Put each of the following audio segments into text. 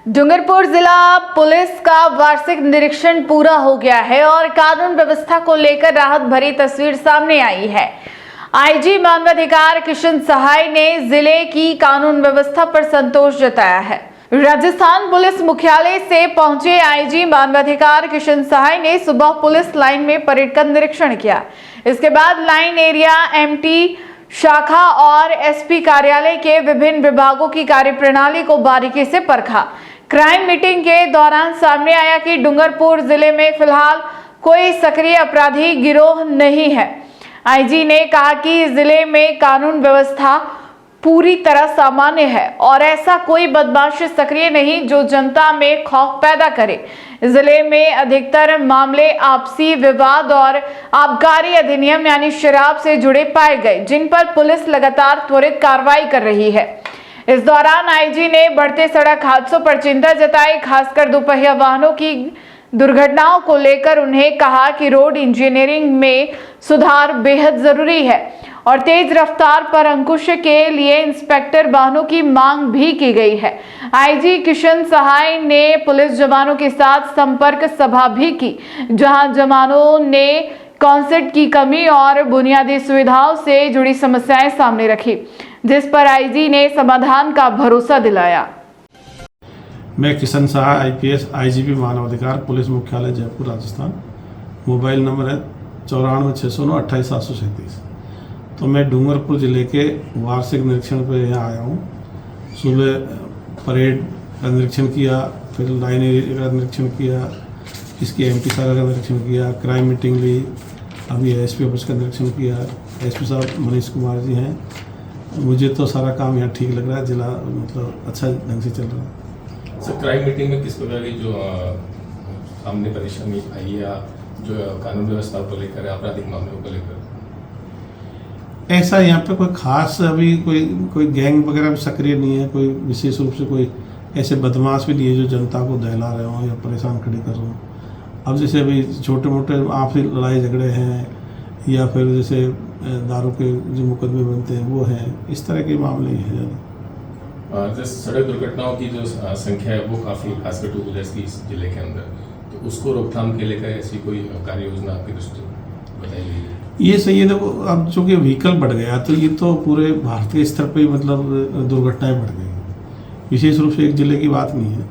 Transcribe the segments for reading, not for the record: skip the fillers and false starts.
डूंगरपुर जिला पुलिस का वार्षिक निरीक्षण पूरा हो गया है और कानून व्यवस्था को लेकर राहत भरी तस्वीर सामने आई है। आईजी मानवाधिकार किशन सहाय ने जिले की कानून व्यवस्था पर संतोष जताया है। राजस्थान पुलिस मुख्यालय से पहुंचे आईजी मानवाधिकार किशन सहाय ने सुबह पुलिस लाइन में परेड का निरीक्षण किया। इसके बाद लाइन एरिया, एमटी शाखा और एसपी कार्यालय के विभिन्न विभागों की कार्यप्रणाली को बारीकी से परखा। क्राइम मीटिंग के दौरान सामने आया कि डूंगरपुर जिले में फिलहाल कोई सक्रिय अपराधी गिरोह नहीं है। आईजी ने कहा कि जिले में कानून व्यवस्था पूरी तरह सामान्य है और ऐसा कोई बदमाश सक्रिय नहीं जो जनता में खौफ पैदा करे। जिले में अधिकतर मामले आपसी विवाद और आबकारी अधिनियम यानी शराब से जुड़े पाए गए, जिन पर पुलिस लगातार त्वरित कार्रवाई कर रही है। इस दौरान आईजी ने बढ़ते सड़क हादसों पर चिंता जताई, खासकर दोपहिया वाहनों की दुर्घटनाओं को लेकर उन्हें कहा कि रोड इंजीनियरिंग में सुधार बेहद जरूरी है और तेज रफ्तार पर अंकुश के लिए इंस्पेक्टर वाहनों की मांग भी की गई है। आईजी किशन सहाय ने पुलिस जवानों के साथ संपर्क सभा भी की, जहां जवानों ने कॉन्सेप्ट की कमी और बुनियादी सुविधाओं से जुड़ी समस्याएं सामने रखी, जिस पर आईजी ने समाधान का भरोसा दिलाया। मैं किशन सहाय आईपीएस आईजीपी मानवाधिकार पुलिस मुख्यालय जयपुर राजस्थान। मोबाइल नंबर है 9460988737। तो मैं डूंगरपुर ज़िले के वार्षिक निरीक्षण पर यहाँ आया हूँ। सुबह परेड का निरीक्षण किया, फिर लाइन एरिया का निरीक्षण किया, इसकी एमपी शाखा का निरीक्षण किया, क्राइम मीटिंग ली, अभी एसपी ऑफिस का निरीक्षण किया। एसपी साहब मनीष कुमार जी हैं। मुझे तो सारा काम यहाँ ठीक लग रहा है, जिला मतलब अच्छा ढंग से चल रहा है। सर, क्राइम मीटिंग में किस प्रकार की जो सामने परेशानी आई या जो कानून व्यवस्था को लेकर, आपराधिक मामलों को लेकर? ऐसा यहाँ पे कोई खास अभी कोई गैंग वगैरह भी सक्रिय नहीं है, कोई विशेष रूप से कोई ऐसे बदमाश भी नहीं है जो जनता को दहला रहे हों या परेशान खड़े कर रहे हों। अब जैसे अभी छोटे मोटे आपसी लड़ाई झगड़े हैं या फिर जैसे दारू के जो मुकदमे बनते हैं वो हैं, इस तरह के मामले ही हैं ज़्यादा। जैसे सड़क दुर्घटनाओं की जो संख्या है वो काफ़ी, खासकर टू व्हीलर्स की इस जिले के अंदर, तो उसको रोकथाम के लेकर ऐसी कोई कार्य योजना आपकी दृष्टि बताई गई है? ये सही है। देखो, अब चूँकि व्हीकल बढ़ गया तो ये तो पूरे भारत के स्तर पे मतलब दुर्घटनाएं बढ़ गई, विशेष रूप से एक जिले की बात नहीं है।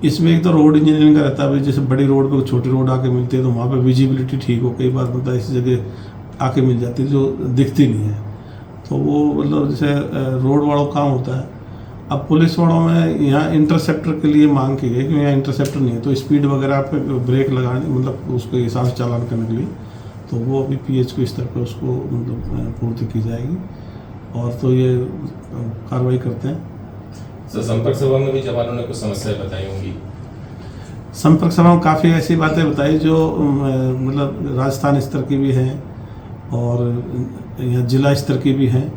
इसमें एक तो रोड इंजीनियरिंग का रहता है, जैसे बड़ी रोड पे छोटी रोड आके मिलती है तो वहाँ पे विजिबिलिटी ठीक हो, कई बार मतलब ऐसी जगह आके मिल जाती है जो दिखती नहीं है, तो वो मतलब जैसे रोड वालों काम होता है। अब पुलिस वालों में यहाँ इंटरसेप्टर के लिए मांग की गई कि यहाँ इंटरसेप्टर नहीं है, तो स्पीड वगैरह पे ब्रेक लगाने मतलब उसको हिसाब से चालान करने के लिए, तो वो अभी पीएचक्यू स्तर पर उसको मतलब पूर्ति की जाएगी और तो ये कार्रवाई करते हैं। सर, संपर्क सभा में भी जवानों ने कुछ समस्याएं बताई होंगी? संपर्क सभा में काफ़ी ऐसी बातें बताई जो मतलब राजस्थान स्तर की भी हैं और यहाँ जिला स्तर की भी हैं,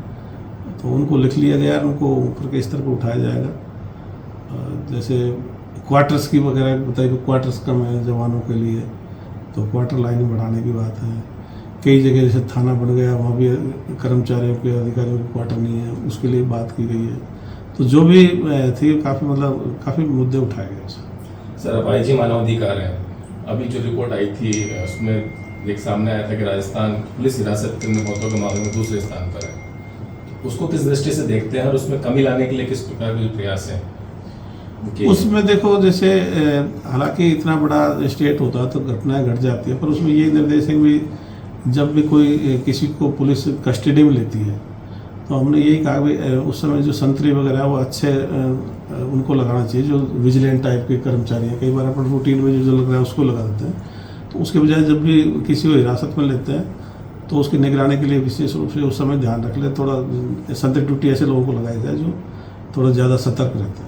तो उनको लिख लिया गया, उनको ऊपर के स्तर पर उठाया जाएगा। जैसे क्वार्टर्स की वगैरह बताई, तो क्वार्टर्स कम है जवानों के लिए, तो क्वार्टर लाइन बढ़ाने की बात है। कई जगह जैसे थाना बन गया, वहाँ भी कर्मचारियों के अधिकारियों के क्वार्टर नहीं है, उसके लिए बात की गई है। तो जो भी थी काफ़ी मुद्दे उठाए गए। सर, अब आईजी मानवाधिकार है, अभी जो रिपोर्ट आई थी उसमें एक सामने आया था कि राजस्थान पुलिस हिरासत में मौतों के मामले में दूसरे स्थान पर है, उसको किस दृष्टि से देखते हैं और उसमें कमी लाने के लिए किस प्रकार के प्रयास हैं? उसमें देखो, जैसे हालांकि इतना बड़ा स्टेट होता है तो घटनाएं घट जाती है, पर उसमें ये निर्देश है कि जब भी कोई किसी को पुलिस कस्टडी में लेती है तो हमने यही कहा कि उस समय जो संतरी वगैरह वो अच्छे उनको लगाना चाहिए, जो विजिलेंट टाइप के कर्मचारी हैं। कई बार अपन रूटीन में जो लग रहा है उसको लगा देते हैं, तो उसके बजाय जब भी किसी को हिरासत में लेते हैं तो उसकी निगरानी के लिए विशेष रूप से उस समय ध्यान रख ले, थोड़ा संतरी ड्यूटी ऐसे लोगों को लगाई जाए जो थोड़ा ज़्यादा सतर्क रहते हैं।